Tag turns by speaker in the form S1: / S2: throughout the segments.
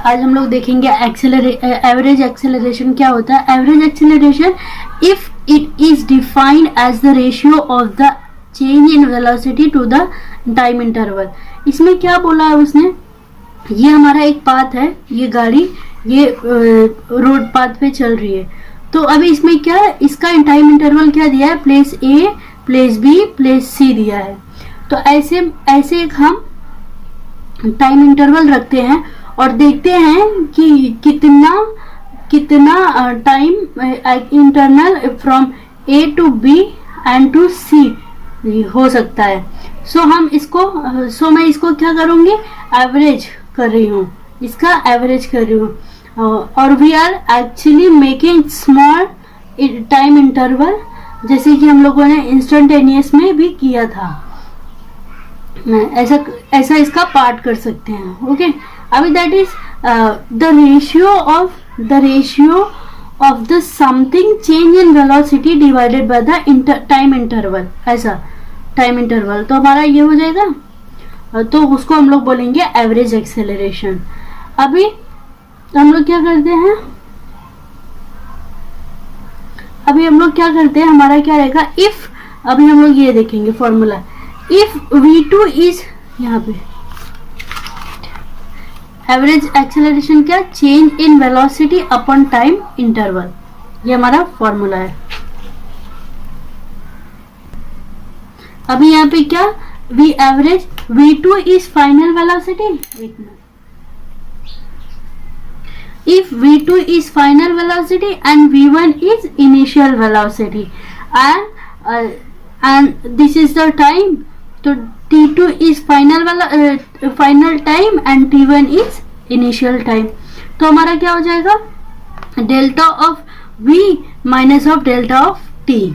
S1: आज हम लोग देखेंगे एवरेज एक्सेलरेशन क्या होता है। Average acceleration if it is defined as the ratio of the change in velocity to the time interval. इसमें क्या बोला है उसने, ये हमारा एक पाथ है, ये गाड़ी ये रोड पाथ पे चल रही है, तो अभी इसमें क्या इसका टाइम इंटरवल क्या दिया है, place a, place B, place सी दिया है। तो ऐसे हम टाइम इंटरवल रखते हैं और देखते हैं कि कितना time interval from A to B and to C हो सकता है। मैं इसको क्या करूंगी, एवरेज कर रही हूँ, इसका एवरेज कर रही हूँ। और we are actually making small time interval, जैसे कि हम लोगों ने इंस्टेंटेनियस में भी किया था। ऐसा इसका पार्ट कर सकते हैं। ओके, अभी that is the ratio of the something change in velocity divided by the time interval. ऐसा टाइम इंटरवल तो हमारा ये हो जाएगा, तो उसको हम लोग बोलेंगे एवरेज एक्सेलरेशन। अभी हम लोग क्या करते हैं, हमारा क्या रहेगा, इफ, अभी हम लोग ये देखेंगे फॉर्मूला, इफ v2 इज, यहाँ पे एवरेज एक्सेलरेशन क्या, change in velocity upon time interval, ये हमारा फॉर्मूला है। अभी यहाँ पे क्या, we average v2 is final velocity, एक minute, if v2 is final velocity and v1 is initial velocity and this is the time, so t2 is final time and t1 is initial time। तो हमारा क्या हो जाएगा, delta of v minus of delta of t,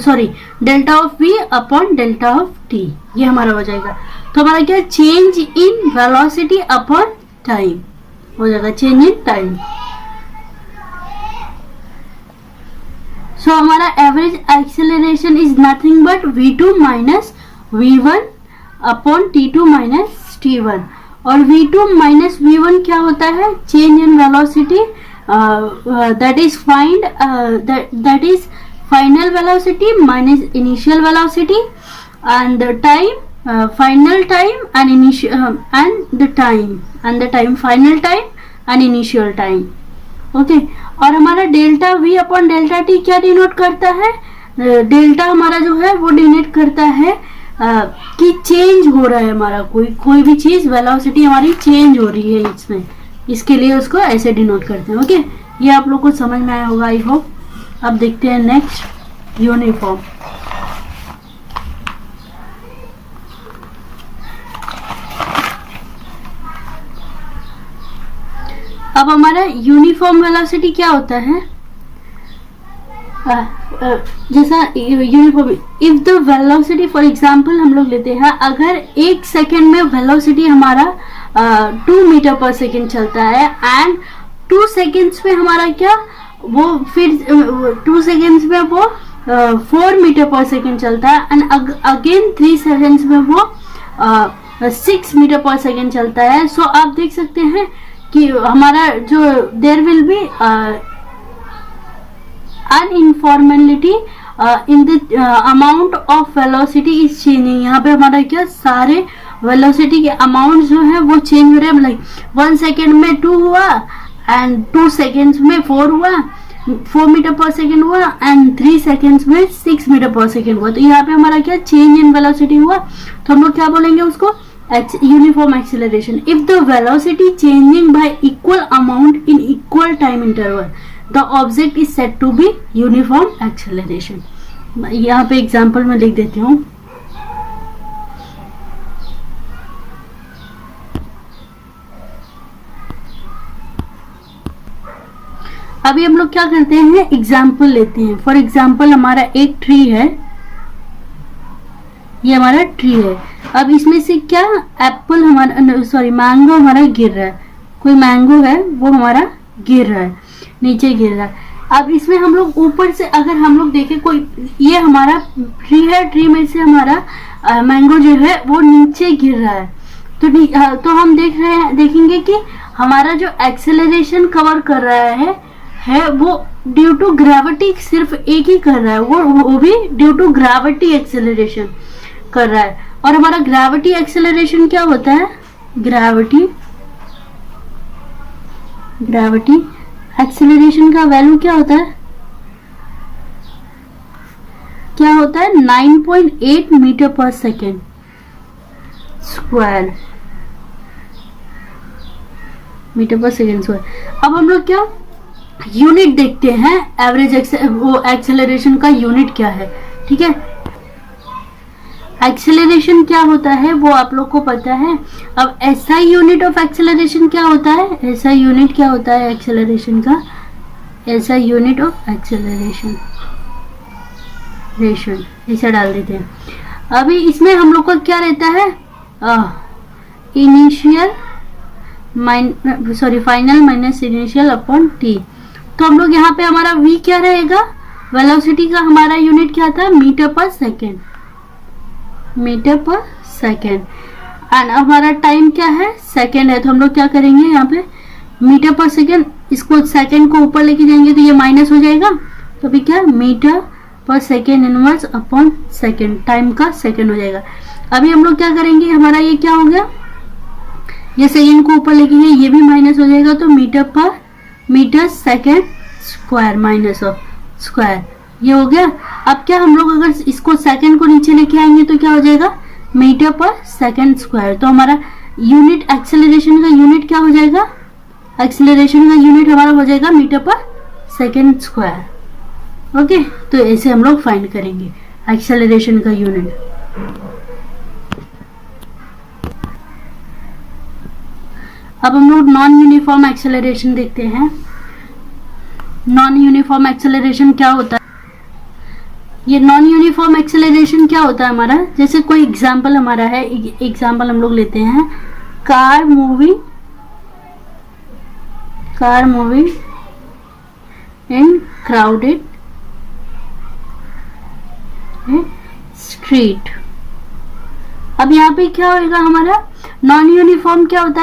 S1: sorry delta of v upon delta of t, ये हमारा हो जाएगा। तो हमारा क्या, change in velocity upon time हो जाएगा, चेंज इन टाइम। सो हमारा average acceleration is nothing but v2 minus v1 upon t2 minus t1। और v2 माइनस v1 क्या होता है, change in velocity, that is final velocity minus initial velocity and the time, final time and initial and the time final time and initial time। Okay, और हमारा delta v upon delta t क्या denote करता है, delta हमारा जो है वो denote करता है कि चेंज हो रहा है हमारा, कोई भी चीज वेलोसिटी हमारी चेंज हो रही है इसमें, इसके लिए उसको ऐसे डिनोट करते हैं। ओके, ये आप लोग को समझ में आया होगा आई होप। अब देखते हैं नेक्स्ट, यूनिफॉर्म। अब हमारा यूनिफॉर्म वेलोसिटी क्या होता है, जैसा uniform, if the velocity, for example हम लोग लेते हैं, अगर एक सेकेंड में वेलोसिटी हमारा 2 मीटर पर सेकेंड चलता है एंड 2 सेकेंड्स में हमारा क्या, वो फिर 2 सेकेंड्स में वो 4 मीटर पर सेकेंड चलता है एंड अगेन 3 सेकेंड्स में वो 6 मीटर पर सेकेंड चलता है। सो आप देख सकते हैं कि हमारा जो there will be nonuniformity in the amount of velocity is changing. यहाँ पे हमारा क्या, सारे वेलोसिटी के अमाउंट जो है वो चेंज हो रहे हैं, मतलब 1 सेकेंड में 2 हुआ एंड 2 सेकेंड्स में 4 हुआ, 4 मीटर पर सेकेंड हुआ एंड 3 सेकेंड्स में 6 मीटर पर सेकेंड हुआ। तो यहाँ पे हमारा क्या, चेंज इन वेलोसिटी हुआ, तो हम लोग क्या बोलेंगे उसको, uniform acceleration। If the velocity changing by equal amount in equal time interval, the object is said to be uniform acceleration। यहाँ पे एग्जाम्पल में लिख देती हूँ। अभी हम लोग क्या करते हैं, एग्जाम्पल लेते हैं। फॉर एग्जाम्पल हमारा एक ट्री है, ये हमारा ट्री है। अब इसमें से क्या, एप्पल हमारा, सॉरी मैंगो हमारा गिर रहा है, कोई मैंगो है वो हमारा गिर रहा है, नीचे गिर रहा है। अब इसमें हम लोग ऊपर से अगर हम लोग देखें, कोई ये हमारा ट्री है, ट्री में से हमारा मैंगो जो है वो नीचे गिर रहा है, तो हम देखेंगे कि हमारा जो एक्सेलरेशन कवर कर रहा है वो ड्यू टू ग्रेविटी सिर्फ एक ही कर रहा है, वो भी ड्यू टू ग्रेविटी एक्सेलरेशन कर रहा है। और हमारा ग्रेविटी एक्सेलरेशन क्या होता है, ग्रेविटी एक्सेलरेशन का वैल्यू क्या होता है, 9.8 मीटर पर सेकेंड स्क्वायर, मीटर पर सेकेंड स्क्वायर। अब हम लोग क्या यूनिट देखते हैं, एवरेज एक्सेलरेशन का यूनिट क्या है। ठीक है, एक्सेलरेशन क्या होता है वो आप लोग को पता है। अब एसआई यूनिट ऑफ एक्सेलरेशन क्या होता है, एसआई यूनिट क्या होता है एक्सेलरेशन का, एसआई यूनिट ऑफ एक्सेलरेशन ऐसा डाल देते हैं। अभी इसमें हम लोग का क्या रहता है, final minus initial upon T. तो हम लोग यहाँ पे हमारा v क्या रहेगा, वेलोसिटी का हमारा यूनिट क्या था, मीटर पर सेकेंड, एंड हमारा टाइम क्या है, सेकेंड है। तो हम लोग क्या करेंगे यहाँ पे मीटर पर सेकेंड, इसको सेकेंड को ऊपर लेके जाएंगे तो ये माइनस हो जाएगा। तो अभी क्या मीटर पर second inverse upon second, time का सेकेंड हो जाएगा। अभी हम लोग क्या करेंगे, हमारा ये क्या हो गया, ये सेकेंड को ऊपर लेके गए, ये भी माइनस हो जाएगा। तो metre second square minus of square, ये हो गया। अब क्या हम लोग अगर इसको सेकेंड को नीचे लेके आएंगे तो क्या हो जाएगा, मीटर पर सेकेंड स्क्वायर। तो हमारा यूनिट एक्सेलरेशन का यूनिट क्या हो जाएगा, एक्सेलरेशन का यूनिट हमारा हो जाएगा मीटर पर सेकेंड स्क्वायर। ओके, तो ऐसे हम लोग फाइंड करेंगे एक्सेलरेशन का यूनिट। अब हम लोग नॉन यूनिफॉर्म एक्सेलरेशन देखते हैं। नॉन यूनिफॉर्म एक्सेलरेशन क्या होता है, ये नॉन यूनिफॉर्म एक्सेलरेशन क्या होता है हमारा, जैसे कोई एग्जांपल हमारा है, एग्जांपल हम लोग लेते हैं, car moving in crowded street. अब यहाँ पे क्या होगा, हमारा नॉन यूनिफॉर्म क्या होता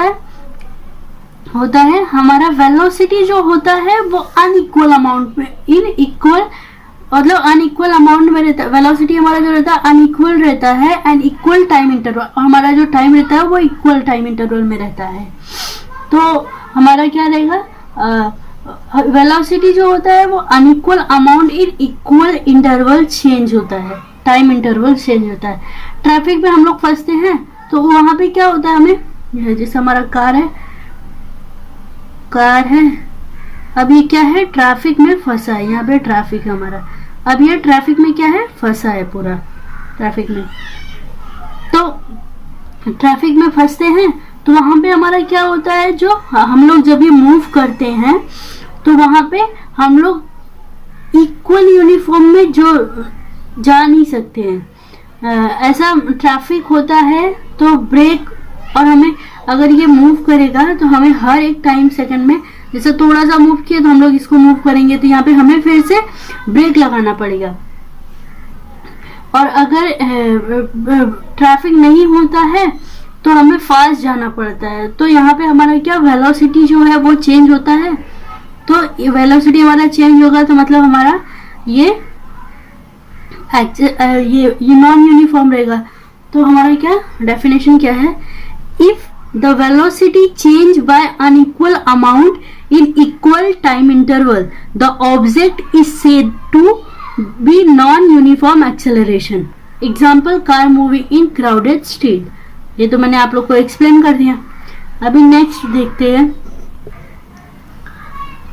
S1: है हमारा वेलोसिटी जो होता है वो अनइक्वल अमाउंट में, अनइक्वल अमाउंट में रहता है। वेलोसिटी हमारा जो रहता है अनइक्वल रहता है एंड इक्वल टाइम इंटरवल, और हमारा जो टाइम रहता है वो इक्वल टाइम इंटरवल में रहता है। तो हमारा क्या रहेगा, वेलोसिटी जो होता है वो unequal amount in equal interval change होता है, टाइम इंटरवल चेंज होता है। ट्रैफिक में हम लोग फंसते हैं तो वहां पे क्या होता है, हमें जैसे हमारा कार है, अब ये क्या है, ट्रैफिक में फंसा है, यहाँ पे ट्रैफिक है हमारा, अब ये ट्रैफिक में क्या है, फंसा है पूरा ट्रैफिक में। तो ट्रैफिक में फंसते हैं तो वहां पे हमारा क्या होता है, जो हम लोग जब भी मूव करते हैं तो वहां पे हम लोग इक्वल यूनिफॉर्म में जो जा नहीं सकते हैं। ऐसा ट्रैफिक होता है तो ब्रेक, और हमें अगर ये मूव करेगा तो हमें हर एक टाइम सेकंड में, जैसे थोड़ा सा मूव किया तो हम लोग इसको मूव करेंगे तो यहाँ पे हमें फिर से ब्रेक लगाना पड़ेगा। और अगर ट्रैफिक नहीं होता है तो हमें फास्ट जाना पड़ता है। तो यहाँ पे हमारा क्या वेलोसिटी जो है वो चेंज होता है। तो वेलोसिटी हमारा चेंज होगा तो मतलब हमारा ये नॉन यूनिफॉर्म रहेगा। तो हमारा क्या डेफिनेशन क्या है, if the velocity change by unequal amount in equal time interval the object is said to be non uniform acceleration. Example car moving in crowded street. ये तो मैंने आप लोग को एक्सप्लेन कर दिया। अभी नेक्स्ट देखते हैं,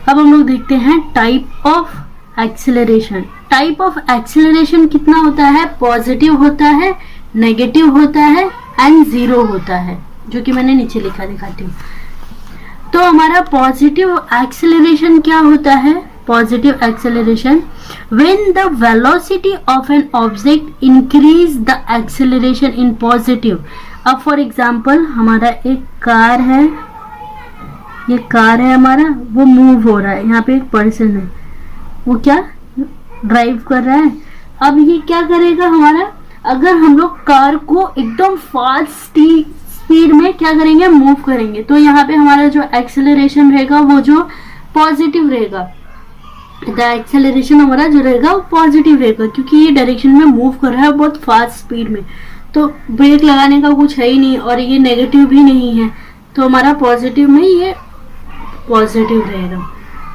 S1: अब हम लोग देखते हैं type of acceleration. Type of acceleration कितना होता है, पॉजिटिव होता है, नेगेटिव होता है एंड जीरो होता है, जो कि मैंने नीचे लिखा दिखाती हूँ। तो हमारा पॉजिटिव एक्सेलरेशन क्या होता है, positive acceleration when the velocity of an object increase the acceleration in positive. अब फॉर एग्जाम्पल हमारा एक कार है, ये कार है हमारा, वो मूव हो रहा है, यहाँ पे एक पर्सन है वो क्या ड्राइव कर रहा है। अब ये क्या करेगा हमारा, अगर हम लोग कार को एकदम फास्ट स्पीड में क्या करेंगे, मूव करेंगे, तो यहाँ पे हमारा जो एक्सेलरेशन रहेगा वो जो पॉजिटिव रहेगा, द एक्सेलरेशन हमारा जो रहेगा वो पॉजिटिव रहेगा, क्योंकि ये डायरेक्शन में मूव कर रहा है बहुत फास्ट स्पीड में, तो ब्रेक लगाने का कुछ है ही नहीं और ये नेगेटिव भी नहीं है, तो हमारा पॉजिटिव में ये पॉजिटिव रहेगा।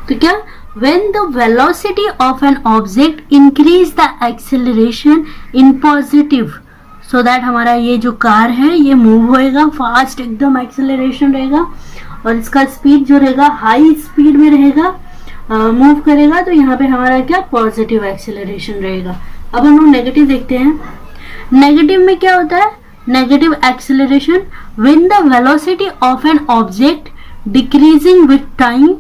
S1: तो क्या, when the velocity of an object increase the acceleration in positive, so that हमारा ये जो कार है ये मूव होएगा फास्ट, एकदम एक्सेलरेशन रहेगा और इसका स्पीड जो रहेगा हाई स्पीड में रहेगा, मूव करेगा, तो यहाँ पे हमारा क्या, पॉजिटिव एक्सेलरेशन रहेगा। अब हम लोग नेगेटिव देखते हैं। नेगेटिव में क्या होता है, negative acceleration when the velocity of an object decreasing with time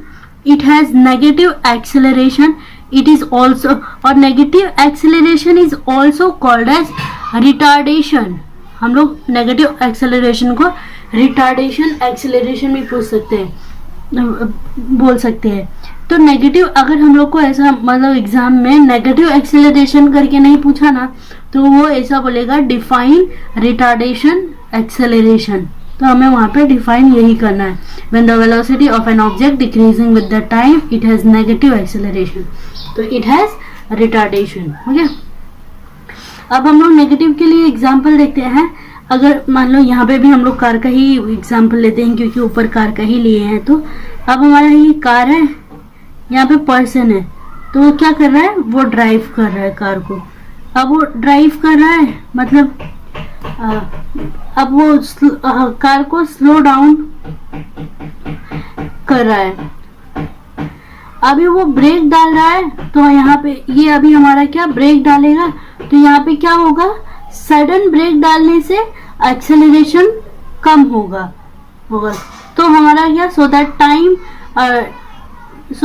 S1: it has negative acceleration, it is also, और negative acceleration is also called as retardation। हम लोग नेगेटिव एक्सेलरेशन को रिटार्डेशन एक्सेलरेशन भी पूछ सकते हैं, बोल सकते हैं। तो नेगेटिव, अगर हम लोग को ऐसा मतलब एग्जाम में नेगेटिव एक्सेलरेशन करके नहीं पूछा ना, तो वो ऐसा बोलेगा डिफाइन रिटार्डेशन एक्सेलरेशन, तो हमें वहाँ पे डिफाइन यही करना है। When the velocity of an object decreasing with the time, it has negative acceleration, तो it has retardation। ओके, अब हम लोग नेगेटिव के लिए एग्जांपल देखते हैं। अगर मान लो यहाँ पे भी हम लोग कार का ही एग्जांपल लेते हैं, क्योंकि ऊपर कार का ही लिए हैं, तो अब हमारा ये कार है, यहाँ पे पर्सन है, तो वो क्या कर रहा है, वो ड्राइव कर रहा है कार को। अब वो ड्राइव कर रहा है मतलब अब वो कार को स्लो डाउन कर रहा है। अभी वो ब्रेक डाल रहा है, तो यहाँ पे ये अभी हमारा क्या, ब्रेक डालेगा, तो यहाँ पे क्या होगा, सडन ब्रेक डालने से एक्सेलरेशन कम होगा। तो हमारा क्या, so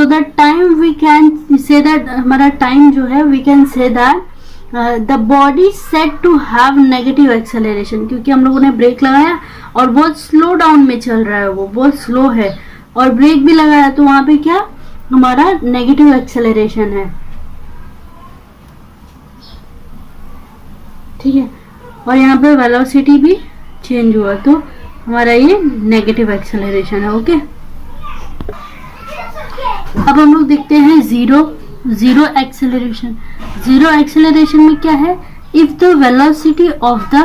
S1: that time we can say that, हमारा टाइम जो है we can say that the body set to have negative acceleration, क्योंकि हम लोगों ने ब्रेक लगाया और बहुत स्लो डाउन में चल रहा है, वो बहुत स्लो है, और ब्रेक भी लगाया, तो वहां पे क्या, हमारा नेगेटिव एक्सेलरेशन है। ठीक है, और यहाँ पे वेलोसिटी भी चेंज हुआ, तो हमारा ये नेगेटिव एक्सेलरेशन है। ओके, अब हम लोग देखते हैं जीरो एक्सेलरेशन। जीरो एक्सेलरेशन में क्या है, if the velocity of the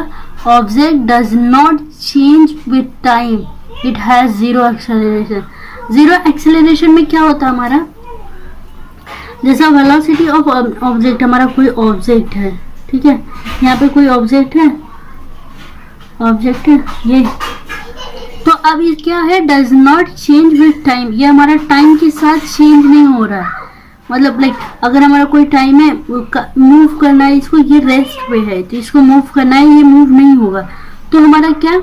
S1: object does not change with time, it has zero acceleration. Zero acceleration में क्या होता है हमारा, जैसा वेलोसिटी ऑफ ऑब्जेक्ट, हमारा कोई ऑब्जेक्ट है, ठीक है, यहाँ पे कोई ऑब्जेक्ट है ये, तो अब ये क्या है, does not change with time, ये हमारा टाइम के साथ चेंज नहीं हो रहा है। मतलब लाइक अगर हमारा कोई टाइम है, मूव करना है इसको, ये रेस्ट पे है, तो इसको मूव करना है, ये मूव नहीं होगा, तो हमारा क्या,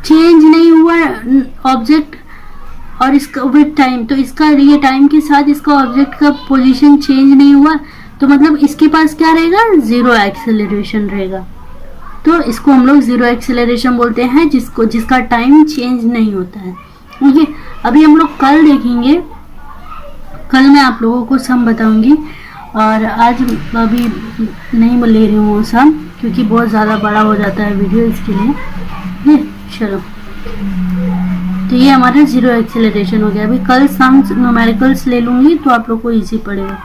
S1: चेंज नहीं हुआ ऑब्जेक्ट और इसका विथ टाइम, तो इसका ये टाइम के साथ इसका ऑब्जेक्ट का पोजीशन चेंज नहीं हुआ, तो मतलब इसके पास क्या रहेगा, जीरो एक्सेलरेशन रहेगा। तो इसको हम लोग जीरो एक्सेलरेशन बोलते हैं, जिसका टाइम चेंज नहीं होता है। ओके, अभी हम लोग कल देखेंगे, कल मैं आप लोगों को सम बताऊंगी, और आज अभी नहीं ले रही हूँ सम, क्योंकि बहुत ज़्यादा बड़ा हो जाता है वीडियो, इसके लिए। चलो, तो ये हमारा जीरो एक्सेलरेशन हो गया। अभी कल सम न्यूमेरिकल्स ले लूँगी, तो आप लोग को इजी पड़ेगा।